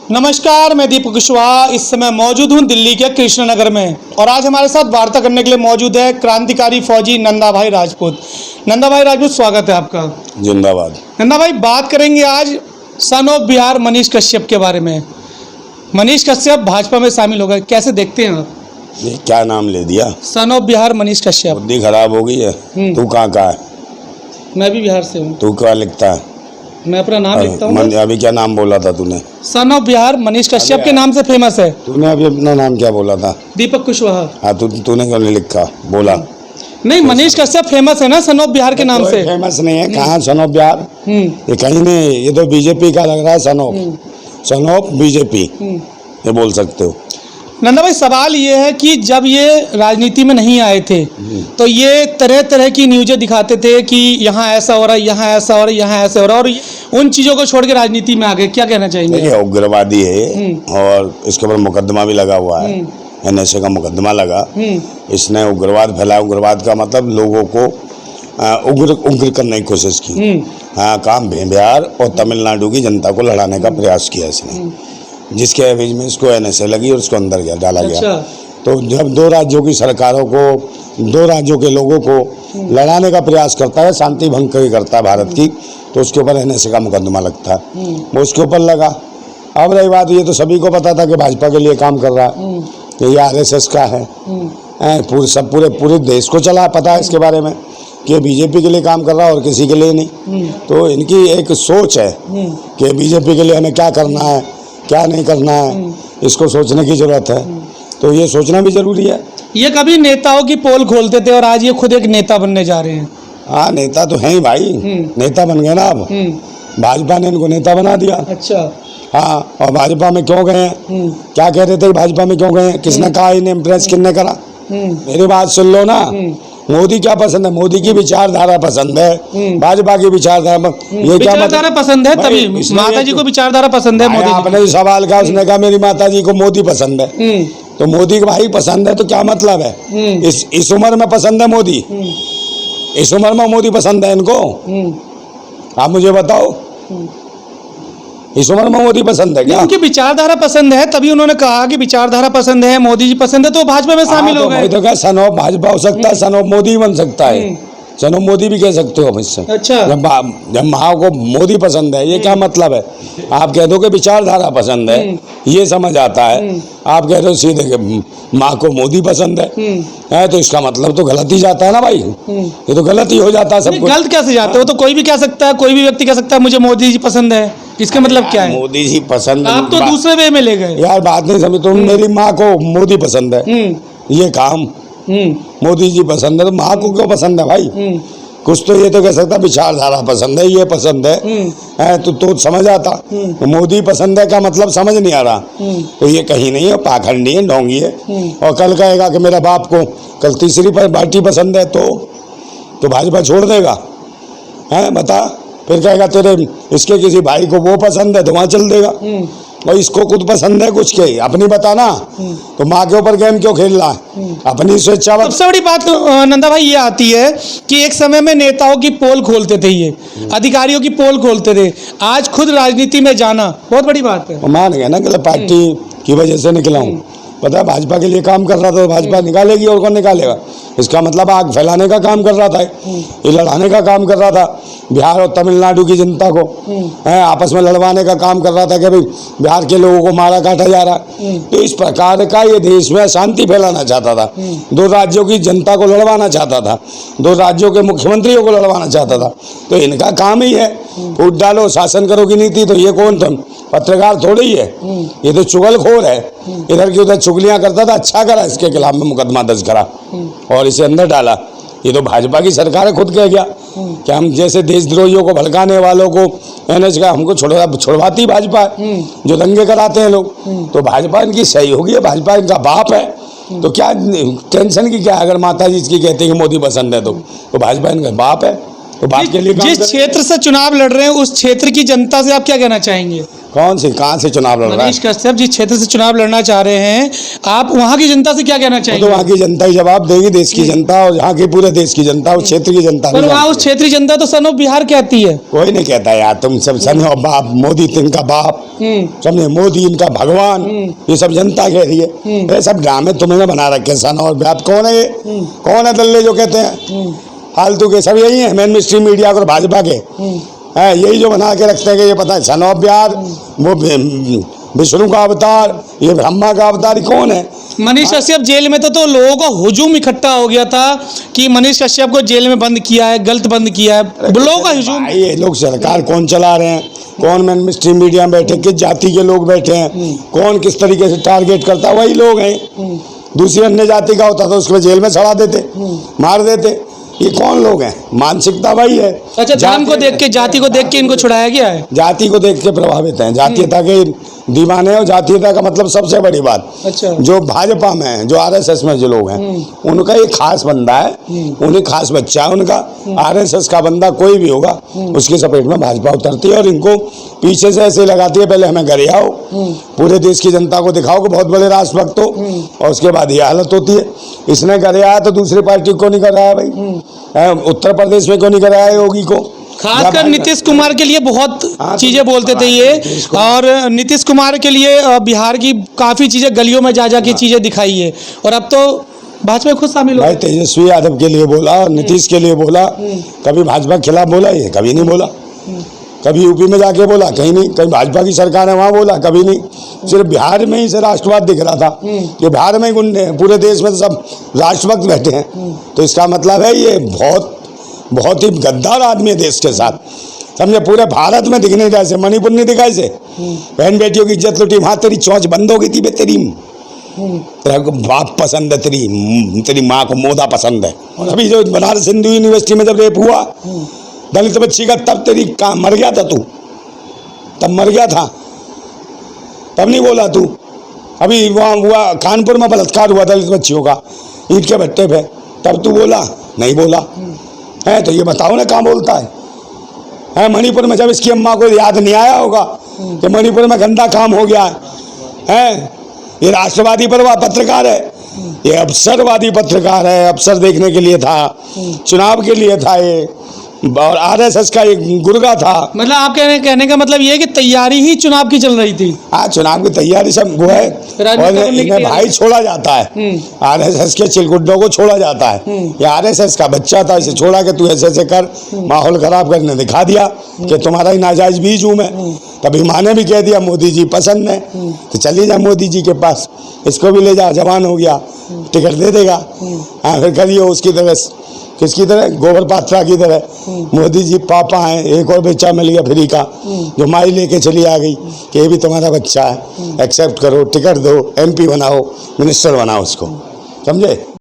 नमस्कार, मैं दीपक कुशवाहा इस समय मौजूद हूं दिल्ली के कृष्णनगर में और आज हमारे साथ वार्ता करने के लिए मौजूद है क्रांतिकारी फौजी नंदा भाई राजपूत। नंदा भाई राजपूत, स्वागत है आपका। जिंदाबाद। नंदा भाई, बात करेंगे आज सन ऑफ बिहार मनीष कश्यप के बारे में। मनीष कश्यप भाजपा में शामिल हो गए, कैसे देखते हैं आप? ये क्या नाम ले दिया? Son of Bihar Manish Kashyap. बुद्धि खराब हो गई है। तू कहाँ का है? मैं भी बिहार से हूँ। तू क्या लिखता है? मैं अपना नाम लिखता हूँ। अभी क्या नाम बोला था तूने? सन ऑफ बिहार मनीष कश्यप के नाम से फेमस है। तूने अभी अपना नाम क्या बोला था? दीपक कुशवाहा। हाँ, तूने क्यों नहीं लिखा? बोला नहीं, मनीष कश्यप फेमस है ना सन ऑफ बिहार के नाम से। फेमस नहीं है। कहाँ सन ऑफ बिहार? ये कहीं नहीं, ये तो बीजेपी का लग रहा है। सन ऑफ बीजेपी ये बोल सकते हो। नंदा भाई, सवाल ये है कि जब ये राजनीति में नहीं आए थे तो ये तरह तरह की न्यूज़ें दिखाते थे कि यहाँ ऐसा हो रहा है, यहाँ ऐसा हो रहा है, यहाँ ऐसा हो रहा है, और उन चीज़ों को छोड़ के राजनीति में आ गए। क्या कहना चाहेंगे? ये उग्रवादी है और इसके ऊपर मुकदमा भी लगा हुआ है। NSA का मुकदमा लगा। इसने उग्रवाद फैलाया। उग्रवाद का मतलब लोगों को उग्र करने की कोशिश की। हाँ, काम बिहार और तमिलनाडु की जनता को लड़ाने का प्रयास किया इसने, जिसके एवज में इसको NSA लगी और उसको अंदर डाला गया। तो जब दो राज्यों की सरकारों को, दो राज्यों के लोगों को लड़ाने का प्रयास करता है, शांति भंग करता है भारत की, तो उसके ऊपर NSA का मुकदमा लगता है। वो उसके ऊपर लगा। अब रही बात, ये तो सभी को पता था कि भाजपा के लिए काम कर रहा है, कि ये RSS का है। पूरे देश को चला पता है इसके बारे में कि बीजेपी के लिए काम कर रहा है और किसी के लिए नहीं। तो इनकी एक सोच है कि बीजेपी के लिए हमें क्या करना है, क्या नहीं करना है, इसको सोचने की जरूरत है। तो ये सोचना भी जरूरी है। ये कभी नेताओं की पोल खोलते थे और आज ये खुद एक नेता बनने जा रहे हैं। हाँ, नेता तो हैं ही भाई। नेता बन गए ना अब। भाजपा ने इनको नेता बना दिया। अच्छा। हाँ, और भाजपा में क्यों गए हैं? क्या कह रहे थे भाजपा में क्यों गए हैं? किसने कहा इन्हें इम्प्रेस किसने करा? मेरी बात सुन लो ना। मोदी क्या पसंद है? मोदी की विचारधारा पसंद है। भाजपा की विचारधारा, ये क्या विचारधारा पसंद है? तभी माता जी को विचारधारा पसंद है। मोदी आपने जो सवाल का, उसने कहा मेरी माता जी को मोदी पसंद है। तो मोदी भाई पसंद है तो क्या मतलब है? इस उम्र में पसंद है मोदी? इस उम्र में मोदी पसंद है इनको? आप मुझे बताओ, इस उम्र में मोदी पसंद है क्या? उनकी विचारधारा पसंद है, तभी उन्होंने कहा कि विचारधारा पसंद है, मोदी जी पसंद है, तो भाजपा में शामिल हो गए। तो क्या सन ऑफ भाजपा हो सकता है, सन ऑफ मोदी बन सकता है। सन ऑफ मोदी भी कह सकते हो मुझसे। अच्छा। जब माँ को मोदी पसंद है, ये क्या मतलब है? आप कह दो कि विचारधारा पसंद है, ये समझ आता है। आप कह दो सीधे कि माँ को मोदी पसंद है, तो इसका मतलब तो गलत ही जाता है ना भाई। ये तो गलत ही हो जाता है। सब गलत कैसे जाता है? वो तो कोई भी कह सकता है, कोई भी व्यक्ति कह सकता है मुझे मोदी जी पसंद है। इसका मतलब क्या है? मोदी जी पसंद, आप तो दूसरे वे में ले गए यार। बात नहीं समझ तुम। मेरी माँ को मोदी पसंद है, ये काम मोदी जी पसंद है, तो माँ को क्यों पसंद है भाई? कुछ तो ये तो कह सकता विचारधारा पसंद है, ये पसंद है, तो समझ आता। तो मोदी पसंद है का मतलब समझ नहीं आ रहा। तो ये कहीं नहीं है, पाखंडी है, ढोंगी है। और कल कहेगा कि मेरा बाप को कल तीसरी पार्टी पसंद है, तो भाजपा छोड़ देगा? है बता। फिर कहेगा तेरे इसके किसी भाई को वो पसंद है, तो वहाँ चल देगा। और इसको खुद पसंद है कुछ के अपनी बताना, तो माँ के ऊपर गेम क्यों खेल रहा है? अपनी स्वेच्छा। सबसे बड़ी बात नंदा भाई ये आती है कि एक समय में नेताओं की पोल खोलते थे, ये अधिकारियों की पोल खोलते थे, आज खुद राजनीति में जाना बहुत बड़ी बात है। मान गया ना कि पार्टी की वजह से निकला हूँ। पता है भाजपा के लिए काम कर रहा था, तो भाजपा निकालेगी और कौन निकालेगा? इसका मतलब आग फैलाने का काम कर रहा था, ये लड़ाने का काम कर रहा था बिहार और तमिलनाडु की जनता को, आपस में लड़वाने का काम कर रहा था कि भाई बिहार के लोगों को मारा काटा जा रहा है। तो इस प्रकार का ये देश में शांति फैलाना चाहता था, दो राज्यों की जनता को लड़वाना चाहता था, दो राज्यों के मुख्यमंत्रियों को लड़वाना चाहता था। तो इनका काम ही है फूट डालो शासन करो की नीति। तो ये कौन था? पत्रकार थोड़ी ही है, ये तो चुगलखोर है। इधर की उधर चुगलियां करता था, अच्छा करा इसके खिलाफ में मुकदमा दर्ज करा और इसे अंदर डाला। ये तो भाजपा की सरकार खुद कह गया कि हम जैसे देशद्रोहियों को भड़काने वालों को NSA का हमको छुड़वाती भाजपा है, जो दंगे कराते हैं लोग। तो भाजपा इनकी सही होगी, भाजपा इनका बाप है। तो क्या टेंशन की क्या? अगर माता जी इसकी कहते हैं कि मोदी पसंद है, तो भाजपा इनका बाप है। तो बाप के लिए काम जिस करें। क्षेत्र से चुनाव लड़ रहे हैं उस क्षेत्र की जनता से आप क्या कहना चाहेंगे? कौन से कहाँ से चुनाव लड़ रहा है? मनीष कश्यप जिस क्षेत्र से चुनाव लड़ना चाह रहे हैं, आप वहां की जनता से क्या कहना तो चाहेंगे? वहाँ की जनता ही जवाब देगी, देश की जनता और यहाँ की पूरे देश की जनता, उस क्षेत्र की जनता पर नहीं वहाँ उस जानती। क्षेत्रीय जनता तो सन ऑफ बिहार कहती है। कोई नहीं कहता यार, तुम सब सन ऑफ बाप, मोदी इनका बाप, समझे, मोदी इनका भगवान, ये सब जनता कह रही है। ये सब ड्रामे तुमने बना रखे हैं, सन ऑफ बाप कौन है ये? कौन है दल्ले जो कहते हैं? फालतू के सब यही है, मेन स्ट्रीम मीडिया और भाजपा के है, यही जो बना के रखते हैं कि ये पता है सन ऑफ बिहार, वो विष्णु का अवतार, ये ब्रह्मा का अवतार, कौन है? मनीष कश्यप जेल में तो लोगों का हुजूम इकट्ठा हो गया था कि मनीष कश्यप को जेल में बंद किया है, गलत बंद किया है, लोगों का हुजूम। भाई ये लोग सरकार कौन चला रहे हैं? कौन मेन स्ट्रीम मीडिया में बैठे, किस जाति के लोग बैठे हैं, कौन किस तरीके से टारगेट करता है, वही लोग हैं। दूसरी अन्य जाति का होता तो उसको जेल में चढ़ा देते, मार देते। ये कौन लोग हैं? मानसिकता वही है। अच्छा, धर्म को देख के, जाति को देख के इनको छुड़ाया गया है। जाति को देख के प्रभावित हैं, जातीयता के दीवाने हैं। और जातीयता का मतलब सबसे बड़ी बात, अच्छा, जो भाजपा में है, जो आरएसएस में जो लोग हैं, उनका एक खास बंदा है, उन्हें खास बच्चा है उनका। आरएसएस का बंदा कोई भी होगा उसकी चपेट में भाजपा उतरती है और इनको पीछे से ऐसे लगाती है, पहले हमें घर आओ, पूरे देश की जनता को दिखाओ कि बहुत बड़े राष्ट्रभक्त हो, और उसके बाद ये हालत होती है। इसने घर आया तो दूसरी पार्टी को नहीं कर रहा है भाई, उत्तर प्रदेश में क्यों नहीं कराया योगी को? खासकर नीतीश कुमार के लिए बहुत चीजें बोलते थे ये, और नीतीश कुमार के लिए बिहार की काफी चीजें गलियों में जा के चीजें दिखाई है, और अब तो भाजपा खुद शामिल हो भाई तेजस्वी यादव के लिए बोला, नीतीश के लिए बोला, कभी भाजपा के खिलाफ बोला? ये कभी नहीं बोला। कभी यूपी में जाके बोला? कहीं नहीं। कहीं भाजपा की सरकार है वहाँ बोला? कभी नहीं। सिर्फ बिहार में ही से राष्ट्रवाद दिख रहा था कि बिहार में ही गुंडे हैं, पूरे देश में तो सब राष्ट्रभक्त बैठे हैं। तो इसका मतलब है ये बहुत ही गद्दार आदमी है देश के साथ, समझे। पूरे भारत में दिखने जैसे, मणिपुर नहीं दिखा इसे, बहन बेटियों की इज्जत लुटी, वहाँ तेरी चौंच बंद हो गई थी बे तेरी, तेरा बाप पसंद है, तेरी माँ को मोदा पसंद है। और अभी जो बनारस हिंदू यूनिवर्सिटी में जब रेप हुआ दलित बच्ची का, तब तेरी मर गया था तू, तब मर गया था, तब नहीं बोला तू। अभी वहाँ हुआ कानपुर में बलात्कार हुआ दलित बच्चियों का ईंट के भट्टे पे, तब तू बोला? नहीं बोला है। तो ये बताओ ना कहाँ बोलता है? मणिपुर में जब इसकी अम्मा को याद नहीं आया होगा कि मणिपुर में गंदा काम हो गया है। ये राष्ट्रवादी पर पत्रकार है, ये अवसरवादी पत्रकार है, अवसर देखने के लिए था, चुनाव के लिए था ये, और आरएसएस का एक गुर्गा था। मतलब आप कहने का मतलब ये है कि तैयारी ही चुनाव की चल रही थी। हाँ, चुनाव की तैयारी सब वो है, और इन्हें भाई छोड़ा जाता है, आरएसएस के चिलगुड्डों को छोड़ा जाता है। ये आरएसएस का बच्चा था, इसे छोड़ा के तू ऐसे ऐसे कर, माहौल खराब करने दिखा दिया कि तुम्हारा ही नाजायज बीज हूँ मैं। तभी माँ ने भी कह दिया मोदी जी पसंद है, तो चलिए जा मोदी जी के पास, इसको भी ले जा, जवान हो गया, टिकट दे देगा। हाँ, फिर करिए उसकी तरह, किसकी तरह? गोबर पात्रा की तरह। मोदी जी पापा हैं, एक और बच्चा मिल गया फ्री का, जो माई लेके चली आ गई कि ये भी तुम्हारा बच्चा है, एक्सेप्ट करो, टिकट दो, एमपी बनाओ, मिनिस्टर बनाओ उसको, समझे।